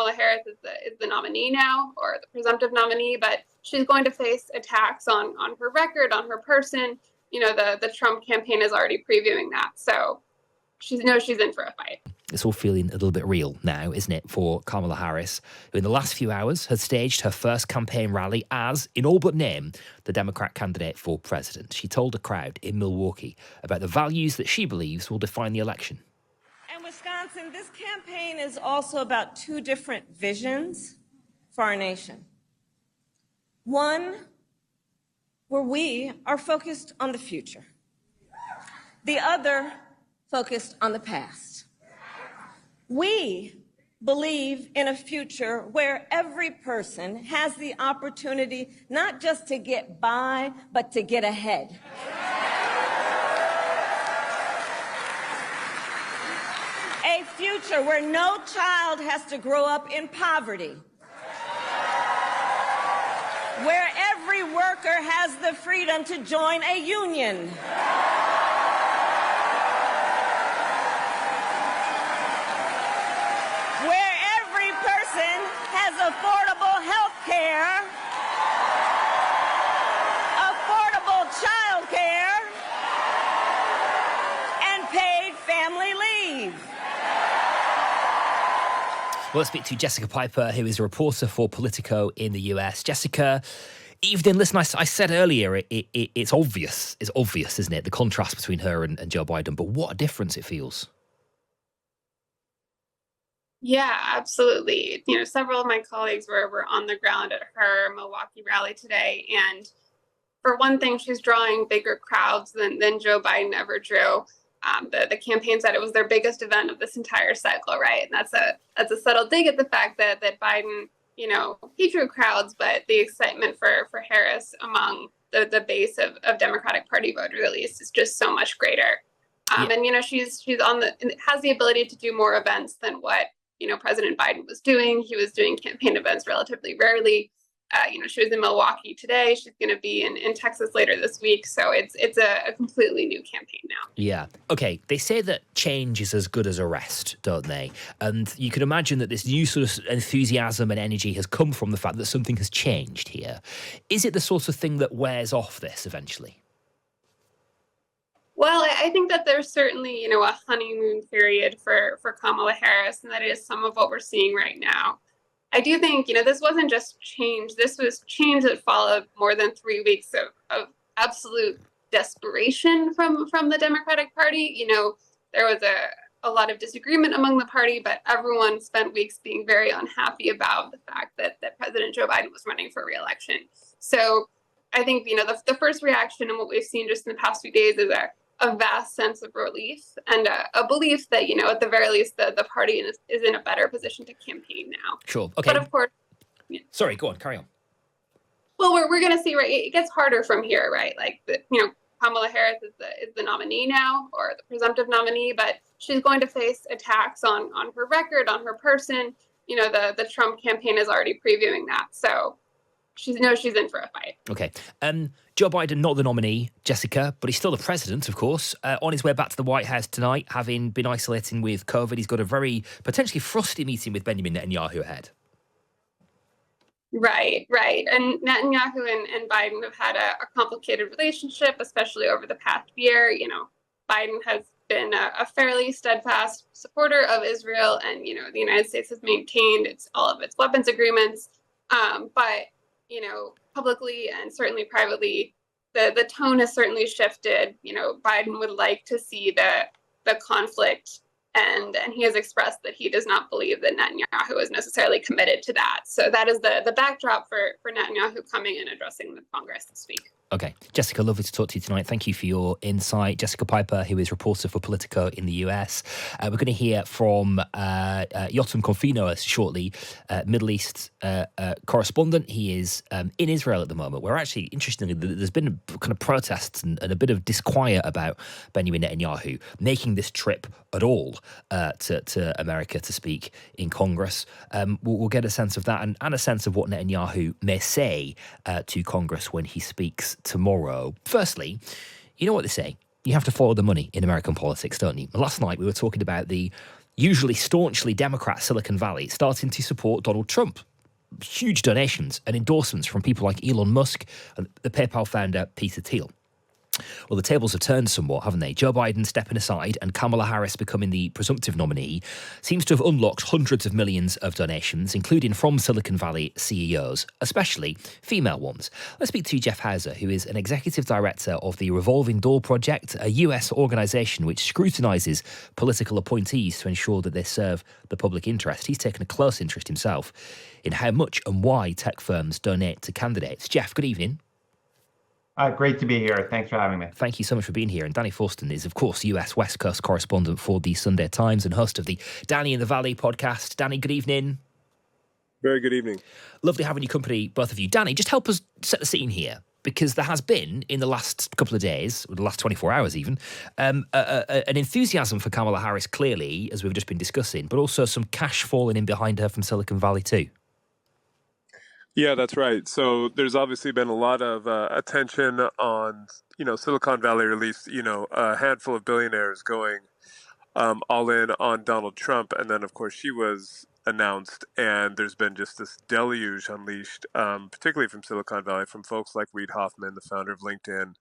Kamala Harris is the nominee now, or the presumptive nominee, but she's going to face attacks on her record, on her person. The Trump campaign is already previewing that. So she's in for a fight. It's all feeling a little bit real now, isn't it, for Kamala Harris, who in the last few hours has staged her first campaign rally as, in all but name, the Democrat candidate for president. She told a crowd in Milwaukee about the values that she believes will define the election. And Wisconsin, this campaign is also about two different visions for our nation. One, where we are focused on the future. The other, focused on the past. We believe in a future where every person has the opportunity not just to get by, but to get ahead. A future where no child has to grow up in poverty. Where every worker has the freedom to join a union. Where every person has affordable health care, affordable child care, and paid family leave. Well, let's speak to Jessica Piper, who is a reporter for Politico in the US. Jessica, evening. Listen, I said earlier, it's obvious. It's obvious, isn't it? The contrast between her and Joe Biden. But what a difference it feels. Yeah, absolutely. Several of my colleagues were on the ground at her Milwaukee rally today. And for one thing, she's drawing bigger crowds than Joe Biden ever drew. The campaign said it was their biggest event of this entire cycle, right? And that's a subtle dig at the fact that Biden, he drew crowds, but the excitement for Harris among the base of Democratic Party voters, at least, is just so much greater. And she's has the ability to do more events than what President Biden was doing. He was doing campaign events relatively rarely. She was in Milwaukee today. She's going to be in Texas later this week. So it's a completely new campaign now. Yeah. Okay. They say that change is as good as arrest, don't they? And you can imagine that this new sort of enthusiasm and energy has come from the fact that something has changed here. Is it the sort of thing that wears off this eventually? Well, I think that there's certainly, a honeymoon period for Kamala Harris, and that is some of what we're seeing right now. I do think, this wasn't just change. This was change that followed more than 3 weeks of absolute desperation from the Democratic Party. There was a lot of disagreement among the party, but everyone spent weeks being very unhappy about the fact that President Joe Biden was running for re-election. So I think, the first reaction and what we've seen just in the past few days is a vast sense of relief and a belief that, at the very least, the party is in a better position to campaign now. Sure. Okay. But of course... Yeah. Sorry, go on, carry on. Well, we're going to see, right? It gets harder from here, right? Like, Kamala Harris is the nominee now, or the presumptive nominee, but she's going to face attacks on her record, on her person. The Trump campaign is already previewing that. So she's in for a fight. Okay. Joe Biden, not the nominee, Jessica, but he's still the president, of course, on his way back to the White House tonight, having been isolating with COVID. He's got a very potentially frosty meeting with Benjamin Netanyahu ahead. Right. And Netanyahu and Biden have had a complicated relationship, especially over the past year. Biden has been a fairly steadfast supporter of Israel, and, the United States has maintained all of its weapons agreements. But publicly and certainly privately, the tone has certainly shifted. Biden would like to see the conflict, and he has expressed that he does not believe that Netanyahu is necessarily committed to that. So that is the backdrop for Netanyahu coming and addressing the Congress this week. Okay. Jessica, lovely to talk to you tonight. Thank you for your insight. Jessica Piper, who is reporter for Politico in the US. We're going to hear from Yotam Confino shortly, Middle East correspondent. He is in Israel at the moment, where actually, interestingly, there's been kind of protests and a bit of disquiet about Benjamin Netanyahu making this trip at all to America to speak in Congress. We'll get a sense of that and a sense of what Netanyahu may say to Congress when he speaks tomorrow. Firstly, you know what they say. You have to follow the money in American politics, don't you? Last night we were talking about the usually staunchly Democrat Silicon Valley starting to support Donald Trump. Huge donations and endorsements from people like Elon Musk and the PayPal founder Peter Thiel. Well, the tables have turned somewhat, haven't they? Joe Biden stepping aside and Kamala Harris becoming the presumptive nominee seems to have unlocked hundreds of millions of donations, including from Silicon Valley CEOs, especially female ones. Let's speak to Jeff Hauser, who is an executive director of the Revolving Door Project, a US organisation which scrutinises political appointees to ensure that they serve the public interest. He's taken a close interest himself in how much and why tech firms donate to candidates. Jeff, good evening. Great to be here. Thanks for having me. Thank you so much for being here. And Danny Forston is, of course, US West Coast correspondent for the Sunday Times and host of the Danny in the Valley podcast. Danny, good evening. Very good evening. Lovely having you company, both of you. Danny, just help us set the scene here, because there has been, in the last couple of days, or the last 24 hours even, an enthusiasm for Kamala Harris, clearly, as we've just been discussing, but also some cash falling in behind her from Silicon Valley too. Yeah, that's right. So there's obviously been a lot of attention on, Silicon Valley, or at least, a handful of billionaires going all in on Donald Trump. And then, of course, she was announced, and there's been just this deluge unleashed, particularly from Silicon Valley, from folks like Reid Hoffman, the founder of LinkedIn.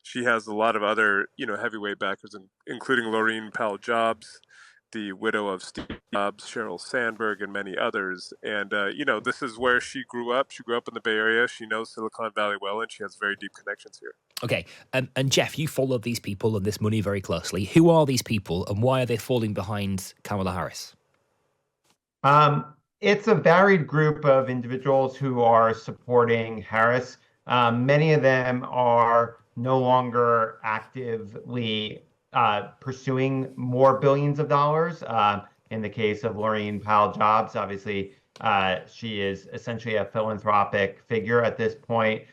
She has a lot of other, heavyweight backers, including Laurene Powell Jobs, the widow of Steve Jobs, Sheryl Sandberg, and many others. And, this is where she grew up. She grew up in the Bay Area. She knows Silicon Valley well, and she has very deep connections here. Okay. And Jeff, you followed these people and this money very closely. Who are these people, and why are they falling behind Kamala Harris? It's a varied group of individuals who are supporting Harris. Many of them are no longer actively pursuing more billions of dollars. In the case of Laurene Powell Jobs, obviously, she is essentially a philanthropic figure at this point,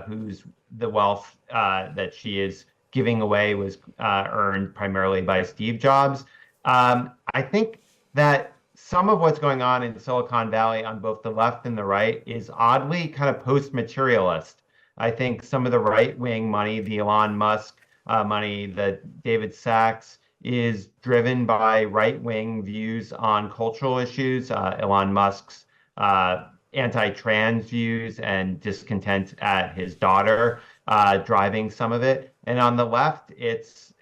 whose the wealth that she is giving away was earned primarily by Steve Jobs. I think that some of what's going on in Silicon Valley on both the left and the right is oddly kind of post-materialist. I think some of the right-wing money, the Elon Musk money, that David Sachs, is driven by right-wing views on cultural issues. Elon Musk's anti-trans views and discontent at his daughter driving some of it. And on the left, it's,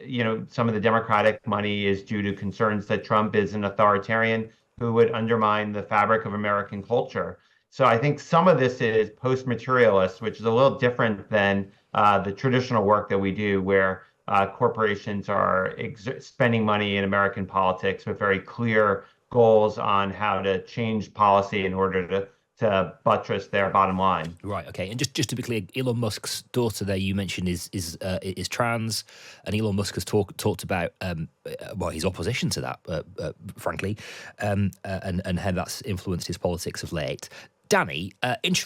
some of the Democratic money is due to concerns that Trump is an authoritarian who would undermine the fabric of American culture. So I think some of this is post-materialist, which is a little different than the traditional work that we do, where corporations are spending money in American politics with very clear goals on how to change policy in order to buttress their bottom line. Right. Okay. And just to be clear, Elon Musk's daughter there you mentioned is trans, and Elon Musk has talked about his opposition to that, frankly, and how that's influenced his politics of late. Danny,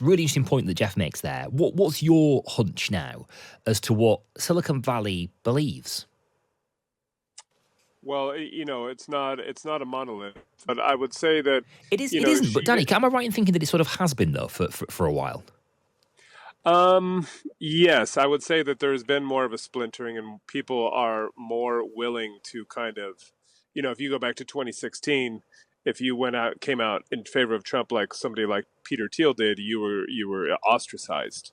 really interesting point that Jeff makes there. What's your hunch now as to what Silicon Valley believes? Well, it's not a monolith, but I would say that it is. It isn't. But Danny, am I right in thinking that it sort of has been though for a while? Yes, I would say that there's been more of a splintering, and people are more willing to kind of, if you go back to 2016. If you came out in favor of Trump like somebody like Peter Thiel did, you were ostracized.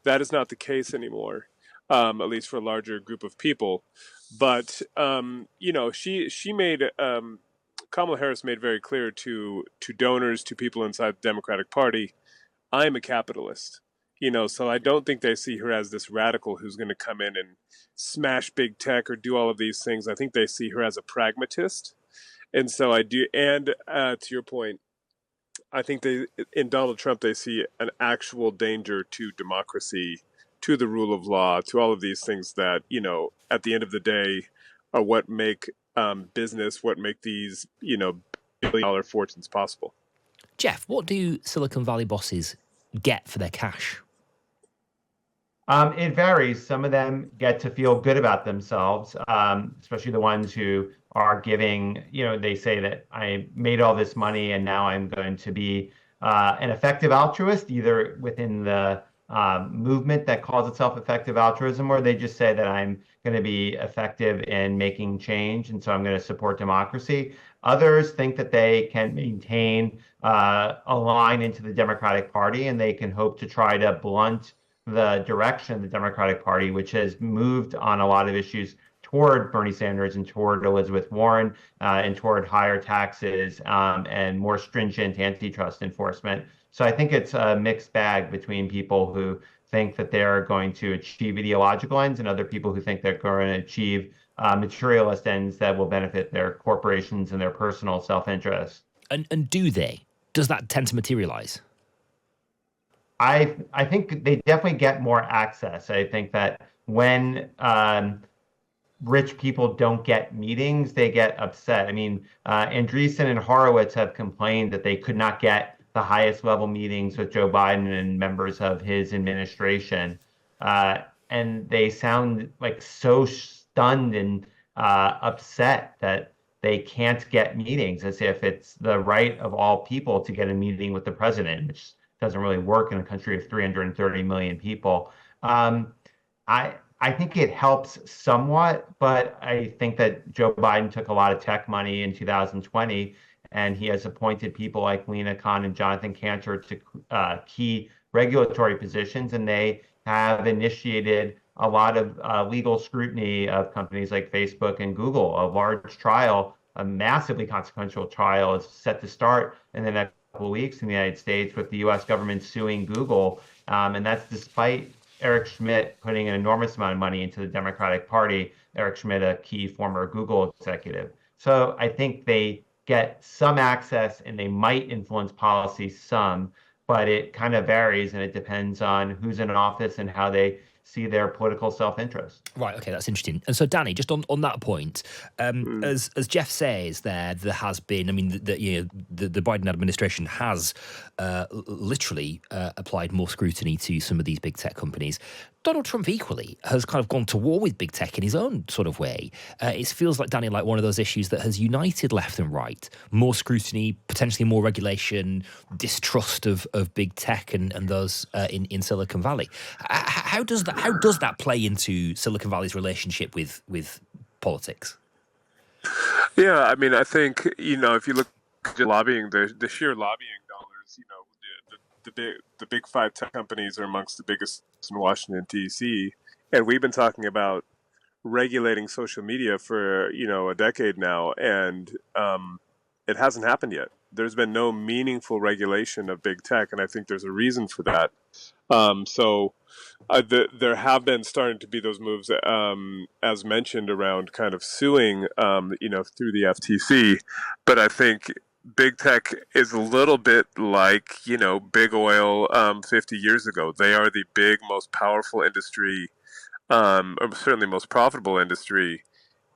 That is not the case anymore, at least for a larger group of people. But she made Kamala Harris made very clear to donors, to people inside the Democratic Party, I'm a capitalist. So I don't think they see her as this radical who's going to come in and smash big tech or do all of these things. I think they see her as a pragmatist. And so I do, and to your point, I think in Donald Trump, they see an actual danger to democracy, to the rule of law, to all of these things that, at the end of the day, are what make business, what make these, billion-dollar fortunes possible. Jeff, what do Silicon Valley bosses get for their cash? It varies. Some of them get to feel good about themselves, especially the ones who are giving, they say that I made all this money and now I'm going to be an effective altruist, either within the movement that calls itself effective altruism, or they just say that I'm going to be effective in making change, and so I'm going to support democracy. Others think that they can maintain a line into the Democratic Party, and they can hope to try to blunt the direction of the Democratic Party, which has moved on a lot of issues toward Bernie Sanders and toward Elizabeth Warren, and toward higher taxes and more stringent antitrust enforcement. So I think it's a mixed bag between people who think that they're going to achieve ideological ends and other people who think they're going to achieve materialist ends that will benefit their corporations and their personal self-interest. And do they? Does that tend to materialize? I think they definitely get more access. I think that when rich people don't get meetings, they get upset. I mean, Andreessen and Horowitz have complained that they could not get the highest level meetings with Joe Biden and members of his administration. And they sound like so stunned and upset that they can't get meetings, as if it's the right of all people to get a meeting with the president, which doesn't really work in a country of 330 million people. I think it helps somewhat, but I think that Joe Biden took a lot of tech money in 2020, and he has appointed people like Lena Khan and Jonathan Cantor to key regulatory positions, and they have initiated a lot of legal scrutiny of companies like Facebook and Google. A large trial, a massively consequential trial, is set to start in the next couple of weeks in the United States, with the U.S. government suing Google, and that's despite Eric Schmidt putting an enormous amount of money into the Democratic Party. Eric Schmidt, a key former Google executive. So I think they get some access and they might influence policy some, but it kind of varies and it depends on who's in office and how they see their political self-interest. Right. Okay, that's interesting. And so, Danny, just on that point, as Jeff says, there has been. I mean, the Biden administration has literally applied more scrutiny to some of these big tech companies. Donald Trump equally has kind of gone to war with big tech in his own sort of way. It feels like, Danny, like one of those issues that has united left and right. More scrutiny, potentially more regulation, distrust of big tech and those in Silicon Valley. How does that play into Silicon Valley's relationship with politics? Yeah, I mean, I think, if you look at lobbying, the sheer lobbying dollars, the big five tech companies are amongst the biggest in Washington, D.C. And we've been talking about regulating social media for, a decade now, and it hasn't happened yet. There's been no meaningful regulation of big tech, and I think there's a reason for that. There have been starting to be those moves, as mentioned, around kind of suing, through the FTC. But I think big tech is a little bit like, big oil 50 years ago. They are the big, most powerful industry, or certainly most profitable industry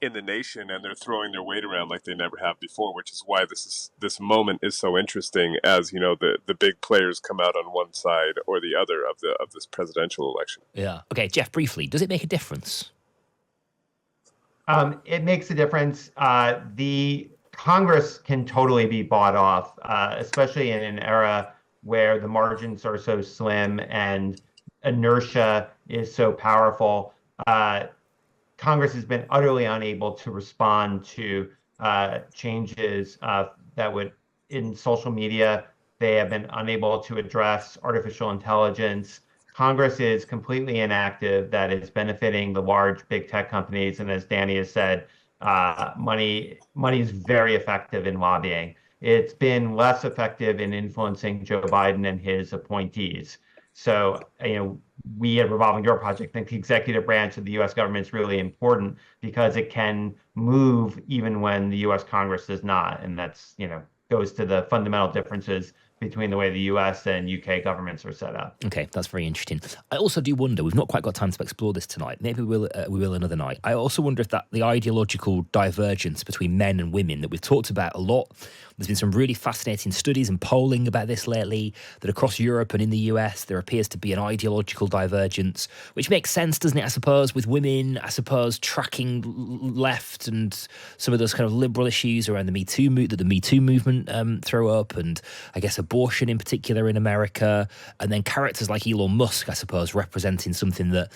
in the nation, and they're throwing their weight around like they never have before, which is why this moment is so interesting, as the big players come out on one side or the other of this presidential election. Yeah. Okay, Jeff, briefly, does it make a difference? It makes a difference. The Congress can totally be bought off, especially in an era where the margins are so slim and inertia is so powerful. Congress has been utterly unable to respond to changes that would, in social media, they have been unable to address artificial intelligence. Congress is completely inactive. That is benefiting the large big tech companies. And as Danny has said, money is very effective in lobbying. It's been less effective in influencing Joe Biden and his appointees. So, we at Revolving Door Project think the executive branch of the U.S. government is really important because it can move even when the U.S. Congress does not. And that's, goes to the fundamental differences between the way the US and UK governments are set up. Okay, that's very interesting. I also do wonder, we've not quite got time to explore this tonight, maybe we will another night. I also wonder if that the ideological divergence between men and women that we've talked about a lot, there's been some really fascinating studies and polling about this lately, that across Europe and in the US, there appears to be an ideological divergence, which makes sense, doesn't it, I suppose, with women, I suppose, tracking left and some of those kind of liberal issues around the Me Too movement throw up, and I guess abortion in particular in America, and then characters like Elon Musk, I suppose, representing something that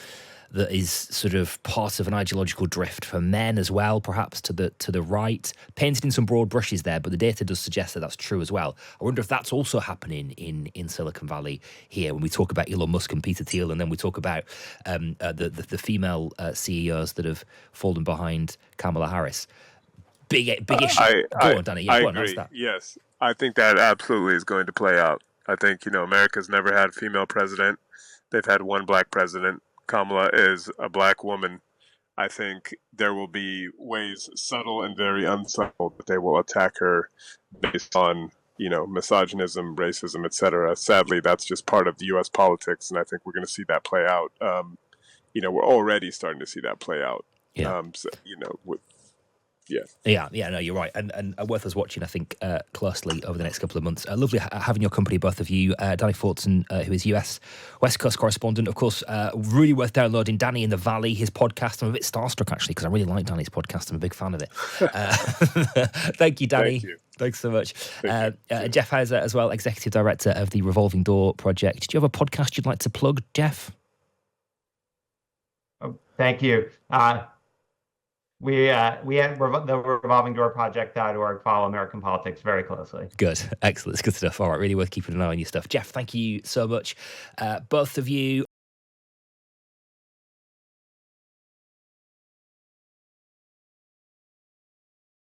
that is sort of part of an ideological drift for men as well, perhaps to the right. Painted in some broad brushes there, but the data does suggest that that's true as well. I wonder if that's also happening in Silicon Valley here when we talk about Elon Musk and Peter Thiel, and then we talk about the female CEOs that have fallen behind Kamala Harris. Big issue. Go on, Danny. Yeah, go on, agree. that. Yes, I think that absolutely is going to play out. I think, America's never had a female president. They've had one black president. Kamala is a black woman. I think there will be ways, subtle and very unsubtle, that they will attack her based on, misogynism, racism, etc. Sadly, that's just part of the U.S. politics, and I think we're going to see that play out. We're already starting to see that play out. Yeah. Yeah, no, you're right. And worth us watching, I think, closely over the next couple of months. Lovely having your company, both of you. Danny Fortson, who is US West Coast correspondent. Of course, really worth downloading. Danny in the Valley, his podcast. I'm a bit starstruck, actually, because I really like Danny's podcast. I'm a big fan of it. Thank you, Danny. Thank you. Thanks so much. Jeff Hauser, as well, Executive Director of the Revolving Door Project. Do you have a podcast you'd like to plug, Jeff? Oh, thank you. We at the revolvingdoorproject.org follow American politics very closely. Good. Excellent. It's good stuff. All right. Really worth keeping an eye on your stuff. Jeff, thank you so much. Both of you.